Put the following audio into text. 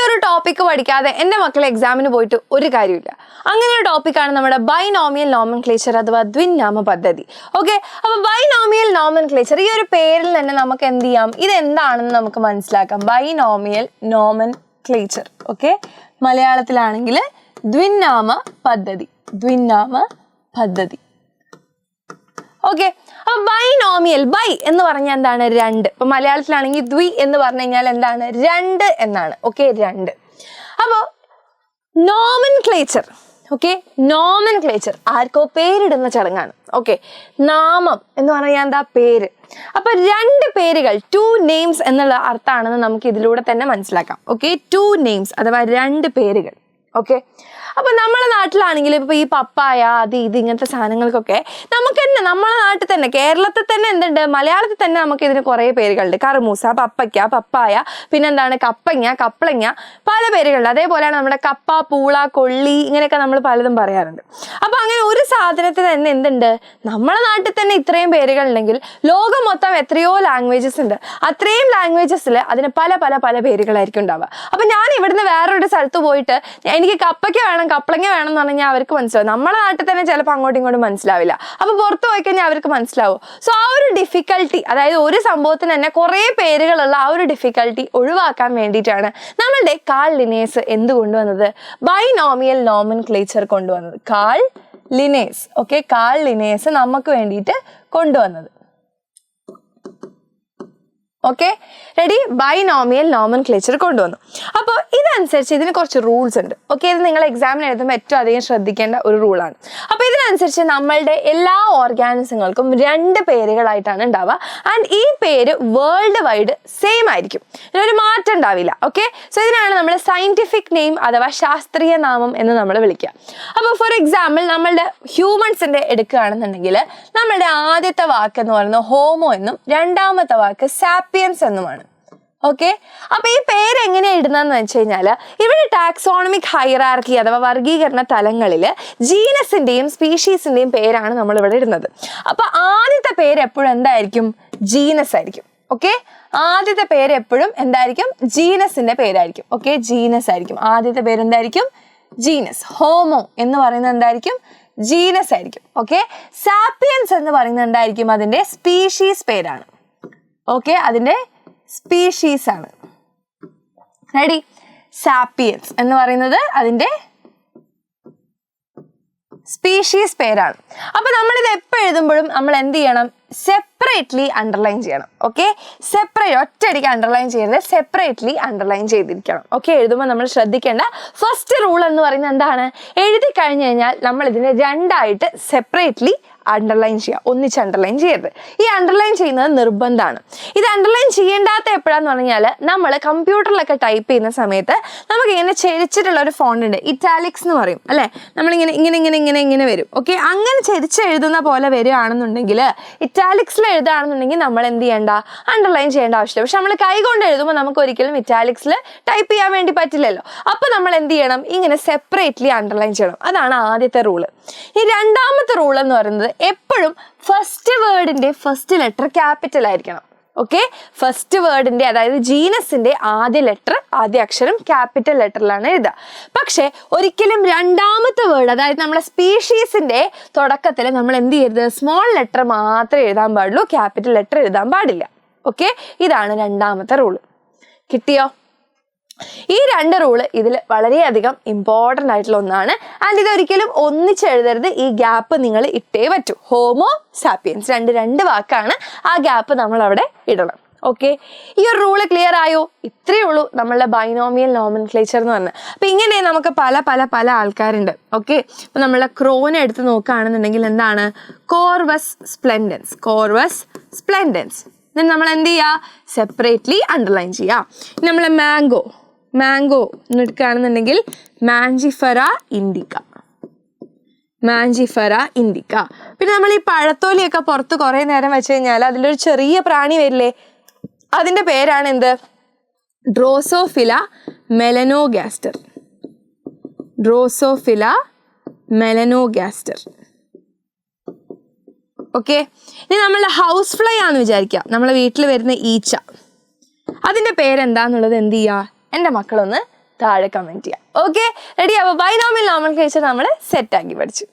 ഒരു ടോപ്പിക്ക് പഠിക്കാതെ എൻ്റെ മക്കളെ എക്സാമിന് പോയിട്ട് ഒരു കാര്യമില്ല. അങ്ങനെ ഒരു ടോപ്പിക്കാണ് നമ്മുടെ ബൈനോമിയൽ നോമൻക്ലേച്ചർ അഥവാ ദ്വിനാമ പദ്ധതി. ഓക്കെ, അപ്പോൾ ബൈനോമിയൽ നോമൻക്ലേച്ചർ ഈ ഒരു പേരിൽ തന്നെ നമുക്ക് എന്ത് ചെയ്യാം, ഇതെന്താണെന്ന് നമുക്ക് മനസ്സിലാക്കാം. Binomial nomenclature. ഓക്കെ, മലയാളത്തിലാണെങ്കിൽ ദ്വിനാമ പദ്ധതി. ദ്വിനാമ പദ്ധതി. ഓക്കെ, അപ്പൊ ബൈനോമിയൽ, ബൈ എന്ന് പറഞ്ഞാൽ എന്താണ്, രണ്ട്. ഇപ്പൊ മലയാളത്തിലാണെങ്കിൽ ദ്വി എന്ന് പറഞ്ഞു കഴിഞ്ഞാൽ എന്താണ്, രണ്ട് എന്നാണ്. ഓക്കെ, രണ്ട്. അപ്പോൾ നോമൻക്ലേച്ചർ, ഓക്കെ, നോമൻക്ലേച്ചർ ആർക്കോ പേരിടുന്ന ചടങ്ങാണ്. ഓക്കെ, നാമം എന്ന് പറഞ്ഞാൽ എന്താ, പേര്. അപ്പൊ രണ്ട് പേരുകൾ, ടു നെയിംസ് എന്നുള്ള അർത്ഥമാണെന്ന് നമുക്ക് ഇതിലൂടെ തന്നെ മനസ്സിലാക്കാം. ഓക്കെ, ടു നെയിംസ് അഥവാ രണ്ട് പേരുകൾ. ഓക്കെ, അപ്പൊ നമ്മളെ നാട്ടിലാണെങ്കിൽ ഇപ്പൊ ഈ പപ്പായ അത് ഇത് ഇങ്ങനത്തെ സാധനങ്ങൾക്കൊക്കെ നമുക്ക് തന്നെ നമ്മളെ നാട്ടിൽ തന്നെ കേരളത്തിൽ തന്നെ എന്തുണ്ട്, മലയാളത്തിൽ തന്നെ നമുക്ക് ഇതിന് കുറേ പേരുകളുണ്ട്. കറുമൂസ, പപ്പയ്ക്ക, പപ്പായ, പിന്നെന്താണ് കപ്പങ്ങ, കപ്പളങ്ങ, പല പേരുകളുണ്ട്. അതേപോലെയാണ് നമ്മുടെ കപ്പ, പൂള, കൊള്ളി, ഇങ്ങനെയൊക്കെ നമ്മൾ പലതും പറയാറുണ്ട്. അപ്പൊ അങ്ങനെ ഒരു സാധനത്തിന് തന്നെ എന്തുണ്ട്, നമ്മളെ നാട്ടിൽ തന്നെ ഇത്രയും പേരുകൾ ഉണ്ടെങ്കിൽ ലോകം മൊത്തം എത്രയോ ലാംഗ്വേജസ് ഉണ്ട്. അത്രയും ലാംഗ്വേജസിൽ അതിന് പല പല പല പേരുകളായിരിക്കും ഉണ്ടാവുക. അപ്പൊ ഞാൻ ഇവിടുന്ന് വേറൊരു സ്ഥലത്ത് പോയിട്ട് എനിക്ക് കപ്പയ്ക്ക വേണം, കപ്പളങ്ങ വേണം എന്ന് പറഞ്ഞാൽ അവർക്ക് മനസ്സിലാവും. നമ്മളെ നാട്ടിൽ തന്നെ ചിലപ്പോൾ അങ്ങോട്ടും ഇങ്ങോട്ടും മനസ്സിലാവില്ല. അപ്പൊ പുറത്ത് പോയി കഴിഞ്ഞാൽ അവർക്ക് മനസ്സിലാവും. സോ ആ ഒരു ഡിഫിക്കൽട്ടി, അതായത് ഒരു സംഭവത്തിന് തന്നെ കുറേ പേരുകളുള്ള ആ ഒരു ഡിഫിക്കൽട്ടി ഒഴിവാക്കാൻ വേണ്ടിയിട്ടാണ് നമ്മളുടെ കാൾ ലിനേസ് എന്ത് കൊണ്ടുവന്നത്, ബൈനോമിയൽ നോമൻക്ലേച്ചർ കൊണ്ടുവന്നത്. Carl Linnaeus. Okay, Carl Linnaeus നമുക്ക് വേണ്ടിയിട്ട് കൊണ്ടുവന്നത്. Okay, ready? ബൈനോമിയൽ നോമൻക്ലേച്ചർ കൊണ്ടുവന്നു. അപ്പോൾ ഇതനുസരിച്ച് ഇതിന് കുറച്ച് റൂൾസ് ഉണ്ട്. ഓക്കെ, ഇത് നിങ്ങൾ എക്സാമിന് എഴുതുമ്പോൾ ഏറ്റവും അധികം ശ്രദ്ധിക്കേണ്ട ഒരു റൂളാണ്. അപ്പോൾ ഇതിനനുസരിച്ച് നമ്മളുടെ എല്ലാ ഓർഗാനിസങ്ങൾക്കും രണ്ട് പേരുകളായിട്ടാണ് ഉണ്ടാവുക. ആൻഡ് ഈ പേര് വേൾഡ് വൈഡ് സെയിം ആയിരിക്കും, ഇതിനൊരു മാറ്റം ഉണ്ടാവില്ല. ഓക്കെ, സോ ഇതിനാണ് നമ്മൾ സയന്റിഫിക് നെയിം അഥവാ ശാസ്ത്രീയ നാമം എന്ന് നമ്മൾ വിളിക്കുക. അപ്പോൾ ഫോർ എക്സാമ്പിൾ നമ്മളുടെ ഹ്യൂമൻസിൻ്റെ എടുക്കുകയാണെന്നുണ്ടെങ്കിൽ നമ്മളുടെ ആദ്യത്തെ വാക്ക് എന്ന് പറയുന്നത് ഹോമോ എന്നും രണ്ടാമത്തെ വാക്ക് സാപ്പിയൻസ് എന്നുമാണ്. ഓക്കെ, അപ്പൊ ഈ പേര് എങ്ങനെ ഇടുന്നതെന്ന് വെച്ച് കഴിഞ്ഞാൽ ഇവിടെ ടാക്സോണമിക് ഹൈറാർക്കി അഥവാ വർഗീകരണ തലങ്ങളിൽ ജീനസിന്റെയും സ്പീഷീസിന്റെയും പേരാണ് നമ്മൾ ഇവിടെ ഇടുന്നത്. അപ്പൊ ആദ്യത്തെ പേര് എപ്പോഴും എന്തായിരിക്കും, ജീനസ് ആയിരിക്കും. ഓക്കെ, ആദ്യത്തെ പേര് എപ്പോഴും എന്തായിരിക്കും, ജീനസിന്റെ പേരായിരിക്കും. ഓക്കെ, ജീനസ് ആയിരിക്കും ആദ്യത്തെ പേര്. എന്തായിരിക്കും, ജീനസ്. ഹോമോ എന്ന് പറയുന്നത് എന്തായിരിക്കും, ജീനസ് ആയിരിക്കും. ഓക്കെ, സാപ്പിയൻസ് എന്ന് പറയുന്നത് എന്തായിരിക്കും, അതിന്റെ സ്പീഷീസ് പേരാണ്. ഓക്കെ, അതിന്റെ സ്പീഷീസ് ആണ്. റെഡി? സാപ്പിയൻസ് എന്ന് പറയുന്നത് അതിന്റെ സ്പീഷീസ് പേരാണ്. അപ്പൊ നമ്മളിത് എപ്പോൾ എഴുതുമ്പോഴും നമ്മൾ എന്ത് ചെയ്യണം, സെപ്പറേറ്റ്ലി അണ്ടർലൈൻ ചെയ്യണം. ഓക്കെ, സെപ്പറേറ്റ്, ഒറ്റയടിക്ക് അണ്ടർലൈൻ ചെയ്യരുത്, സെപ്പറേറ്റ്ലി അണ്ടർലൈൻ ചെയ്തിരിക്കണം. ഓക്കെ, എഴുതുമ്പോൾ നമ്മൾ ശ്രദ്ധിക്കേണ്ട ഫസ്റ്റ് റൂൾ എന്ന് പറയുന്നത് എന്താണ്, എഴുതി കഴിഞ്ഞു കഴിഞ്ഞാൽ നമ്മൾ ഇതിനെ രണ്ടായിട്ട് സെപ്പറേറ്റ്ലി അണ്ടർലൈൻ ചെയ്യുക, ഒന്നിച്ച് അണ്ടർലൈൻ ചെയ്യരുത്. ഈ അണ്ടർലൈൻ ചെയ്യുന്നത് നിർബന്ധമാണ്. ഇത് അണ്ടർലൈൻ ചെയ്യേണ്ടാത്ത എപ്പോഴാന്ന് പറഞ്ഞാൽ നമ്മൾ കമ്പ്യൂട്ടറിലൊക്കെ ടൈപ്പ് ചെയ്യുന്ന സമയത്ത് നമുക്ക് ഇങ്ങനെ ചെരിച്ചിട്ടുള്ള ഒരു ഫോണ്ട് ഉണ്ട്, ഇറ്റാലിക്സ് എന്ന് പറയും അല്ലേ, നമ്മളിങ്ങനെ ഇങ്ങനെ ഇങ്ങനെ ഇങ്ങനെ ഇങ്ങനെ വരും. ഓക്കെ, അങ്ങനെ ചെരിച്ച് എഴുതുന്ന പോലെ വരികയാണെന്നുണ്ടെങ്കിൽ, ഇറ്റാലിക്സിൽ എഴുതുകയാണെന്നുണ്ടെങ്കിൽ നമ്മൾ എന്ത് ചെയ്യേണ്ട, അണ്ടർലൈൻ ചെയ്യേണ്ട ആവശ്യമില്ല. പക്ഷെ നമ്മൾ കൈ കൊണ്ട് എഴുതുമ്പോൾ നമുക്ക് ഒരിക്കലും ഇറ്റാലിക്സിൽ ടൈപ്പ് ചെയ്യാൻ വേണ്ടി പറ്റില്ലല്ലോ. അപ്പൊ നമ്മൾ എന്ത് ചെയ്യണം, ഇങ്ങനെ സെപ്പറേറ്റ്ലി അണ്ടർലൈൻ ചെയ്യണം. അതാണ് ആദ്യത്തെ റൂള്. ഈ രണ്ടാമത്തെ റൂൾ എന്ന് പറയുന്നത് എപ്പോഴും ഫസ്റ്റ് വേർഡിന്റെ ഫസ്റ്റ് ലെറ്റർ ക്യാപിറ്റൽ ആയിരിക്കണം. ഓക്കെ, ഫസ്റ്റ് വേർഡിന്റെ അതായത് ജീനസിന്റെ ആദ്യ ലെറ്റർ, ആദ്യ അക്ഷരം ക്യാപിറ്റൽ ലെറ്ററിലാണ് എഴുതുക. പക്ഷെ ഒരിക്കലും രണ്ടാമത്തെ വേർഡ് അതായത് നമ്മുടെ സ്പീഷീസിന്റെ തുടക്കത്തിൽ നമ്മൾ എന്ത് ചെയ്യരുത്, സ്മോൾ ലെറ്റർ മാത്രമേ എഴുതാൻ പാടുള്ളൂ, ക്യാപിറ്റൽ ലെറ്റർ എഴുതാൻ പാടില്ല. ഓക്കെ, ഇതാണ് രണ്ടാമത്തെ റൂള്. കിട്ടിയോ? ഈ രണ്ട് റൂള് ഇതിൽ വളരെയധികം ഇമ്പോർട്ടൻ്റ് ആയിട്ടുള്ള ഒന്നാണ്. ആൻഡ് ഇതൊരിക്കലും ഒന്നിച്ചെഴുതരുത്, ഈ ഗ്യാപ്പ് നിങ്ങൾ ഇട്ടേ പറ്റൂ. ഹോമോ സാപ്പിയൻസ് രണ്ട് വാക്കാണ്, ആ ഗ്യാപ്പ് നമ്മൾ അവിടെ ഇടണം. ഓക്കെ, ഈ ഒരു റൂള് ക്ലിയർ ആയോ? ഇത്രയേ ഉള്ളൂ നമ്മളുടെ ബൈനോമിയൽ നോമൻക്ലേച്ചർ എന്ന് പറഞ്ഞത്. അപ്പം ഇങ്ങനെ നമുക്ക് പല പല പല ആൾക്കാരുണ്ട്. ഓക്കെ, അപ്പം നമ്മളുടെ ക്രോനെ എടുത്ത് നോക്കുകയാണെന്നുണ്ടെങ്കിൽ എന്താണ്, കോർവസ് സ്പ്ലെൻഡൻസ്. കോർവസ് സ്പ്ലെൻഡൻസ് നമ്മൾ എന്ത് ചെയ്യുക, സെപ്പറേറ്റ്ലി അണ്ടർലൈൻ ചെയ്യുക. നമ്മളെ മാംഗോ എന്ന് എടുക്കുകയാണെന്നുണ്ടെങ്കിൽ മാഞ്ചിഫെറ ഇൻഡിക്ക. മാഞ്ചിഫെറ ഇൻഡിക്ക. പിന്നെ നമ്മൾ ഈ പഴത്തോലിയൊക്കെ പുറത്ത് കുറേ നേരം വെച്ച് കഴിഞ്ഞാൽ അതിലൊരു ചെറിയ പ്രാണി വരില്ലേ, അതിൻ്റെ പേരാണ് എന്ത്, ഡ്രോസോഫില മെലനോഗാസ്റ്റർ. ഡ്രോസോഫില മെലനോഗാസ്റ്റർ. ഓക്കെ, ഇനി നമ്മളുടെ ഹൗസ് ഫ്ലൈ ആണെന്ന് വിചാരിക്കുക, നമ്മളെ വീട്ടിൽ വരുന്ന ഈച്ച, അതിൻ്റെ പേരെന്താന്നുള്ളത് എന്ത് ചെയ്യുക, എൻ്റെ മക്കളൊന്ന് താഴെ കമന്റ് ചെയ്യാം. Okay ready? അപ്പോൾ ബൈനോമിയൽ നോമൻക്ലേച്ചർ നമ്മൾ സെറ്റ് ആക്കി പഠിച്ചു.